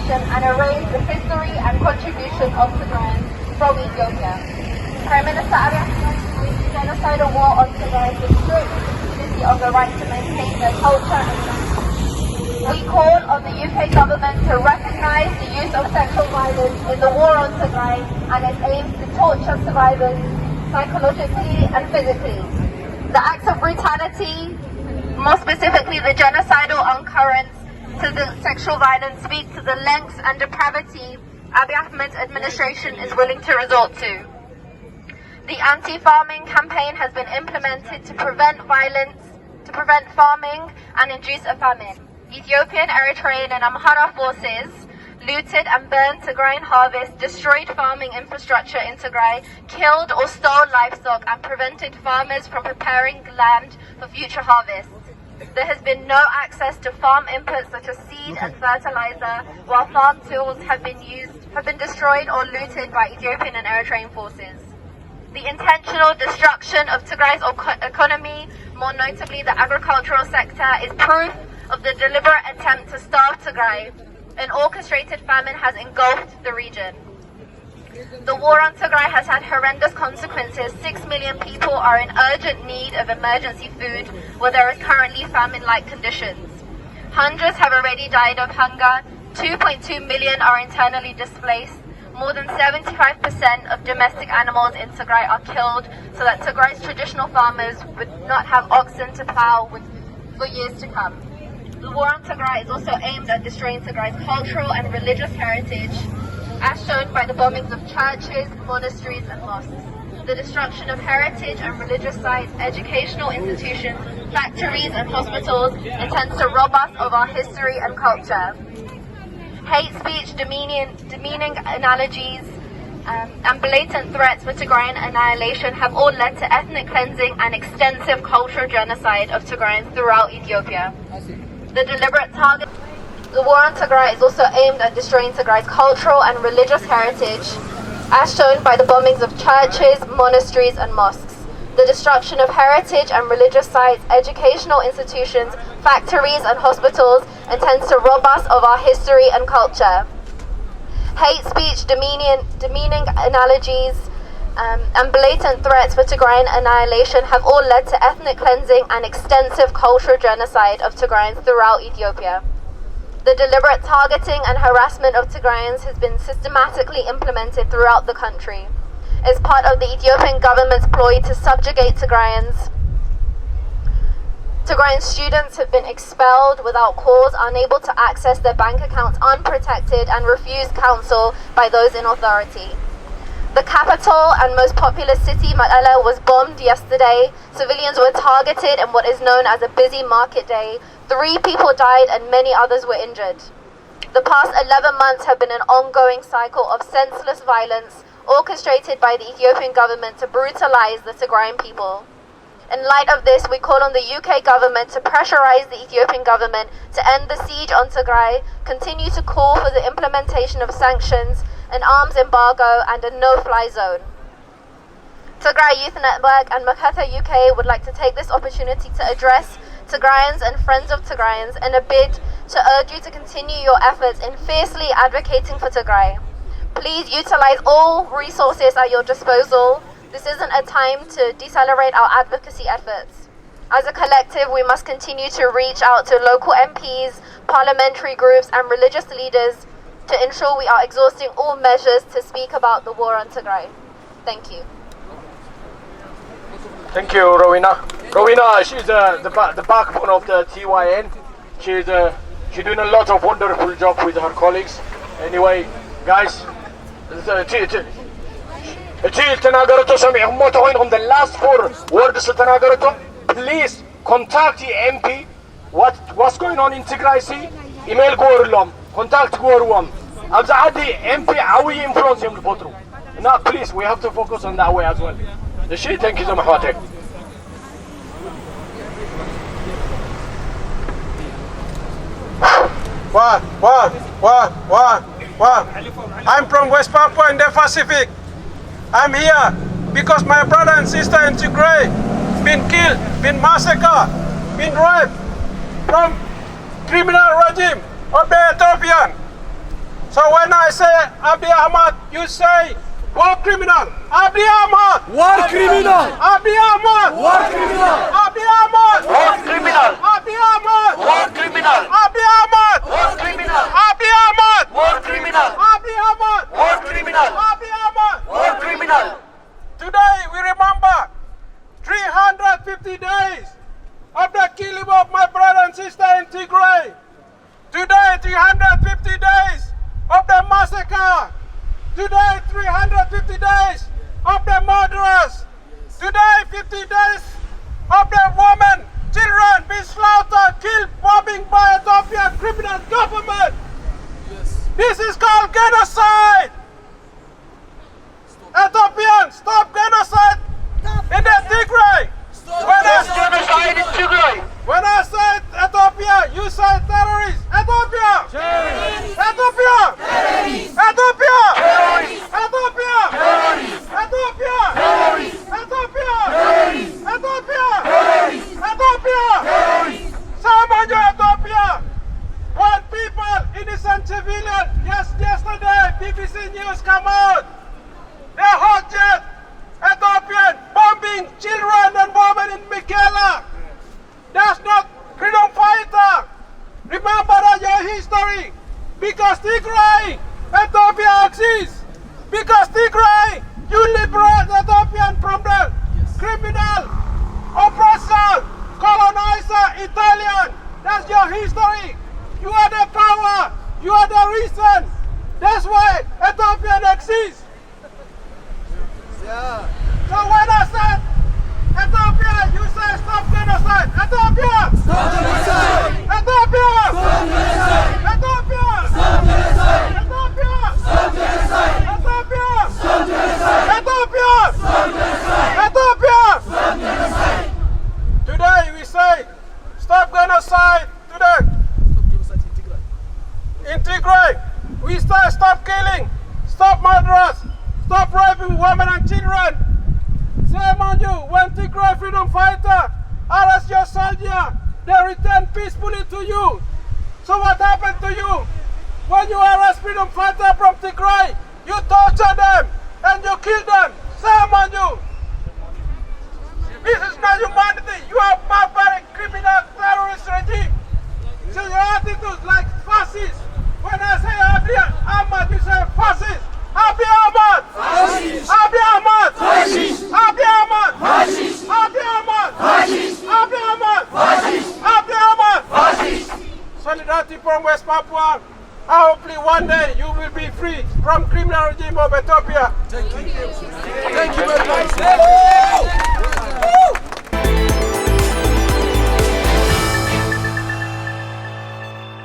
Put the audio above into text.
nation and erase the history and contribution of Tigrayans from Ethiopia. Prime Minister Abiy Ahmed's genocidal war on Tigray restricts the community of the right to maintain their culture and language. We call on the UK government to recognise the use of sexual violence in the war on Tigray and its aims to torture survivors psychologically and physically. The acts of brutality, more specifically the genocidal occurrence to the sexual violence, speak to the lengths and depravity Abiy Ahmed's administration is willing to resort to. The anti-farming campaign has been implemented to prevent violence, to prevent farming and induce a famine. Ethiopian, Eritrean and Amhara forces looted and burned Tigrayan harvest, destroyed farming infrastructure in Tigray, killed or stole livestock and prevented farmers from preparing land for future harvest. There has been no access to farm inputs such as seed and fertilizer, while farm tools have been destroyed or looted by Ethiopian and Eritrean forces. The intentional destruction of Tigray's economy, more notably the agricultural sector, is proof of the deliberate attempt to starve Tigray. An orchestrated famine has engulfed the region. The war on Tigray has had horrendous consequences. 6 million people are in urgent need of emergency food where there is currently famine-like conditions. Hundreds have already died of hunger. 2.2 million are internally displaced. More than 75% of domestic animals in Tigray are killed so that Tigray's traditional farmers would not have oxen to plow with for years to come. The war on Tigray is also aimed at destroying Tigray's cultural and religious heritage, as shown by the bombings of churches, monasteries and mosques. The destruction of heritage and religious sites, educational institutions, factories and hospitals intends to rob us of our history and culture. Hate speech, demeaning analogies, and blatant threats for Tigrayan annihilation have all led to ethnic cleansing and extensive cultural genocide of Tigrayans throughout Ethiopia. The deliberate target. The war on Tigray is also aimed at destroying Tigray's cultural and religious heritage, as shown by the bombings of churches, monasteries and mosques. The destruction of heritage and religious sites, educational institutions, factories and hospitals intends to rob us of our history and culture. Hate speech, demeaning analogies, and blatant threats for Tigrayan annihilation have all led to ethnic cleansing and extensive cultural genocide of Tigrayans throughout Ethiopia. The deliberate targeting and harassment of Tigrayans has been systematically implemented throughout the country. As part of the Ethiopian government's ploy to subjugate Tigrayans, Tigrayan students have been expelled without cause, unable to access their bank accounts unprotected, and refused counsel by those in authority. The capital and most populous city, Mekelle, was bombed yesterday. Civilians were targeted in what is known as a busy market day. 3 people died and many others were injured. The past 11 months have been an ongoing cycle of senseless violence orchestrated by the Ethiopian government to brutalize the Tigrayan people. In light of this, we call on the UK government to pressurize the Ethiopian government to end the siege on Tigray, continue to call for the implementation of sanctions, an arms embargo and a no-fly zone. Tigray Youth Network and Makata UK would like to take this opportunity to address Tigrayans and friends of Tigrayans in a bid to urge you to continue your efforts in fiercely advocating for Tigray. Please utilize all resources at your disposal. This isn't a time to decelerate our advocacy efforts. As a collective, we must continue to reach out to local MPs, parliamentary groups and religious leaders to ensure we are exhausting all measures to speak about the war on Tigray. Thank you. Thank you, Rowena. Rowena, she's the backbone of the TYN. She's doing a lot of wonderful job with her colleagues. Anyway, guys, the last 4 words please contact the MP. What's going on in Tigray? Email Gorlom, contact Gorwam. Abzadi MP Awi influence him to now please, we have to focus on that way as well. Thank you so much. I'm from West Papua in the Pacific. I'm here because my brother and sister in Tigray been killed, been massacred, been raped from criminal regime of the Ethiopian. Abiy Ahmed, you say war criminal. Abiy Ahmed, war criminal. Abiy Ahmed, war criminal. Abiy Ahmed, war criminal. Abiy Ahmed, war criminal. Abiy Ahmed, war criminal. Abiy Ahmed, war criminal. Abiy Ahmed, war criminal. Abiy Ahmed. war criminal. Today we remember 350 days of the killing of my brother and sister in Tigray. Today 350 days of the massacre. Today 350 days of the murderers. Today 50 days of the women, children being slaughtered, killed, bombing by Ethiopian criminal government. This is called genocide. Ethiopians, stop genocide in the Tigray. Genocide in Tigray. When I say Ethiopia, you say terrorists. Ethiopia! Ethiopia! Ethiopia! Ethiopia! Ethiopia! Ethiopia! Ethiopia! Someone Ethiopia! One people, innocent civilians, yesterday BBC News come out. They hot-jet Ethiopian bombing children and women in Mekelle. That's not freedom fighter. Remember that your history. Because Tigray, Ethiopia exists. Because Tigray, you liberate Ethiopian from the criminal, oppressor, colonizer, Italian. That's your history. You are the power. You are the reason. That's why Ethiopian exists. So when I said Ethiopia, you say stop genocide. Ethiopia! Stop genocide. Ethiopia! Stop genocide. Ethiopia! Stop genocide. Ethiopia! Stop genocide. Ethiopia! Stop genocide. Ethiopia! Stop genocide. Ethiopia! Stop genocide. Today we say stop genocide today. In Tigray, we say stop killing, stop murderers, stop raping women and children. Shame on you, when Tigray freedom fighter arrest your soldier, they return peacefully to you. So what happened to you? When you arrest freedom fighter from Tigray, you torture them and you kill them. Shame on you. This is not humanity. You are barbaric, criminal, terrorist regime. So your attitude like fascist. When I say Abiy Ahmed, you say fascist. Abiy Ahmed! Fascist. Abiy Ahmed! Fascist. Abiy Ahmed! Fascist. Abiy Ahmed! Fascist. Abiy Ahmed! Fascist. Abiy Ahmed! Fascist. Solidarity from West Papua. Hopefully one day you will be free from criminal regime of Ethiopia. Thank you very much.